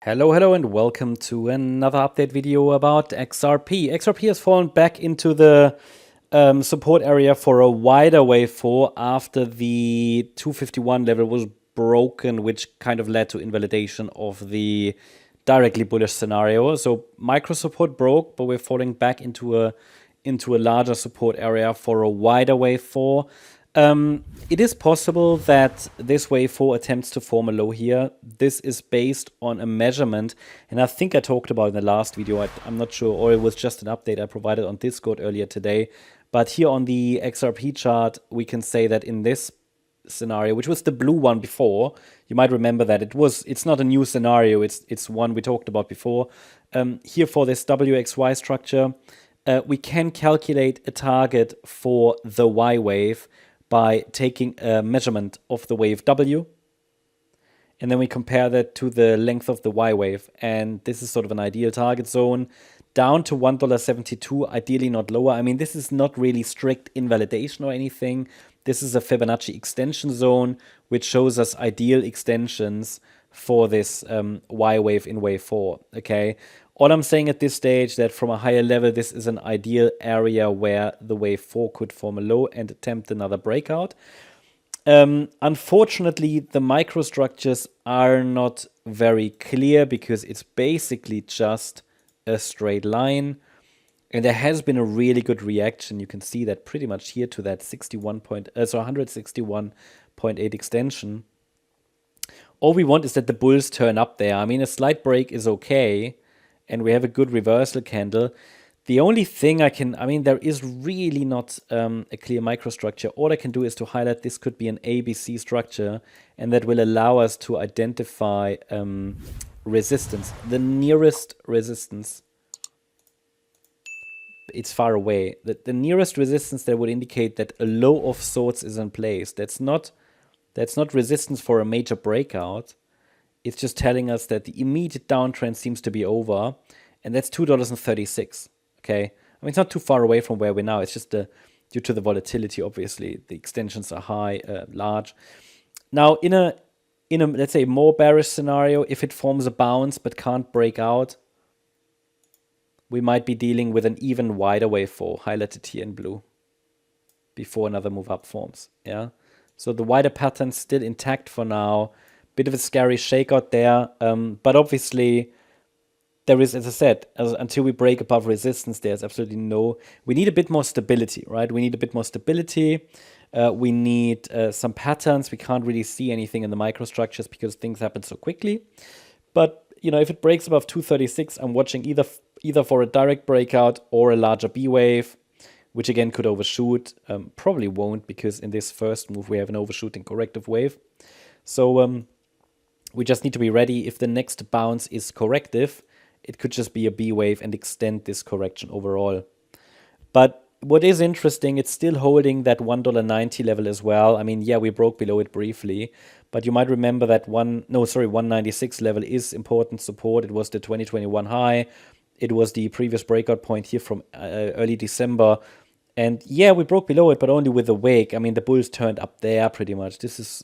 Hello, and welcome to another update video about XRP. XRP has fallen back into the support area for a wider wave 4 after the 251 level was broken, which kind of led to invalidation of the directly bullish scenario. So micro support broke, but we're falling back into a larger support area for a wider wave 4. It is possible that this wave 4 attempts to form a low here. This is based on a measurement, and I think I talked about in the last video. I'm not sure, or it was just an update I provided on Discord earlier today. But here on the XRP chart, we can say that in this scenario, which was the blue one before, you might remember that it's not a new scenario. It's one we talked about before. Here for this WXY structure, we can calculate a target for the Y wave by taking a measurement of the wave W, and then we compare that to the length of the Y wave. And this is sort of an ideal target zone down to $1.72, ideally not lower. I mean, this is not really strict invalidation or anything. This is a Fibonacci extension zone, which shows us ideal extensions for this Y wave in wave 4, okay? All I'm saying at this stage that from a higher level, this is an ideal area where the wave 4 could form a low and attempt another breakout. Unfortunately, the microstructures are not very clear because it's basically just a straight line. And there has been a really good reaction. You can see that pretty much here to that 161.8 extension. All we want is that the bulls turn up there. I mean, a slight break is okay, and we have a good reversal candle. The only thing there is really not a clear microstructure. All I can do is to highlight this could be an ABC structure, and that will allow us to identify resistance. The nearest resistance, it's far away. The nearest resistance that would indicate that a low of sorts is in place. That's not resistance for a major breakout. It's just telling us that the immediate downtrend seems to be over, and that's $2.36. Okay, I mean, it's not too far away from where we're now. It's just due to the volatility. Obviously, the extensions are high, large. Now, in a let's say more bearish scenario, if it forms a bounce but can't break out, we might be dealing with an even wider wave 4, highlighted here in blue, before another move up forms. Yeah, so the wider pattern's still intact for now. Bit of a scary shakeout there, but obviously there is, as I said, until we break above resistance, there's absolutely we need a bit more stability, right? We need a bit more stability. We need some patterns. We can't really see anything in the microstructures because things happen so quickly. But, if it breaks above 236, I'm watching either for a direct breakout or a larger B wave, which again could overshoot. Probably won't, because in this first move we have an overshooting corrective wave. So we just need to be ready. If the next bounce is corrective, it could just be a B wave and extend this correction overall. But what is interesting, it's still holding that $1.90 level as well. I mean, yeah, we broke below it briefly, but you might remember that 196 level is important support. It was the 2021 high. It was the previous breakout point here from early December. And yeah, we broke below it, but only with a wick. I mean, the bulls turned up there pretty much. This is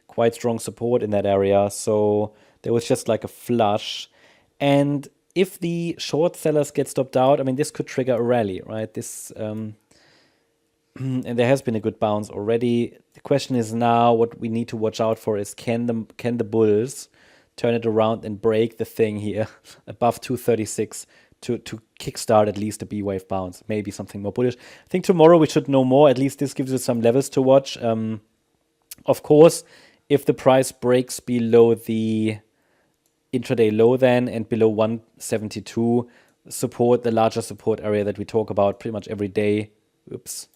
quite strong support in that area. So there was just like a flush. And if the short sellers get stopped out, I mean, this could trigger a rally, right? This and there has been a good bounce already. The question is now, what we need to watch out for is can the bulls turn it around and break the thing here above 236 to kickstart at least a B wave bounce, maybe something more bullish. I think tomorrow we should know more. At least this gives us some levels to watch. Of course, if the price breaks below the intraday low then and below 172, support, the larger support area that we talk about pretty much every day. Oops,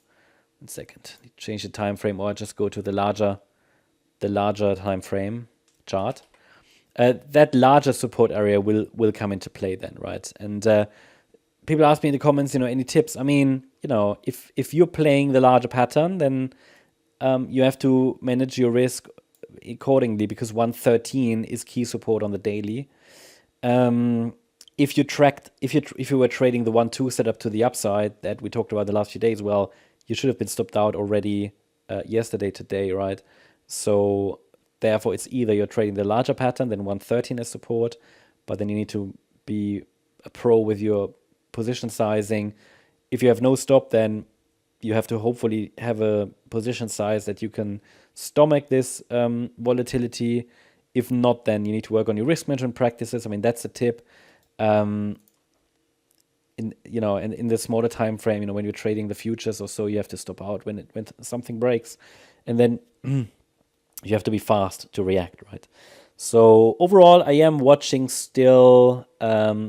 1 second. Change the time frame, or just go to the larger time frame chart. That larger support area will come into play then, right? And people ask me in the comments, any tips? I mean, if you're playing the larger pattern, then you have to manage your risk accordingly, because 113 is key support on the daily. If you were trading the 1-2 setup to the upside that we talked about the last few days, well, you should have been stopped out already yesterday, today, right? So therefore it's either you're trading the larger pattern, then 113 as support, but then you need to be a pro with your position sizing. If you have no stop, then you have to hopefully have a position size that you can stomach this volatility. If not, then you need to work on your risk management practices. I mean, that's a tip. In the smaller time frame, when you're trading the futures or so, you have to stop out when something breaks, and then you have to be fast to react, right? So overall, I am watching still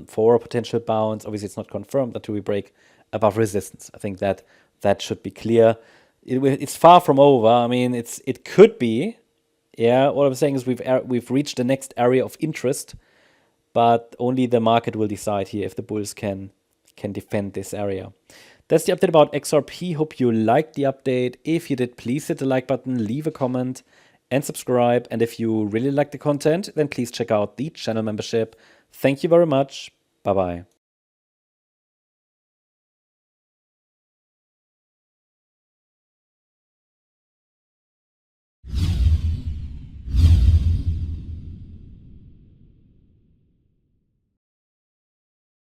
for a potential bounce. Obviously, it's not confirmed until we break above resistance. I think that should be clear. It's far from over. I mean, it could be. Yeah, what I'm saying is we've reached the next area of interest, but only the market will decide here if the bulls can defend this area. That's the update about XRP. Hope you liked the update. If you did, please hit the like button, leave a comment, and subscribe. And if you really like the content, then please check out the channel membership. Thank you very much. Bye-bye.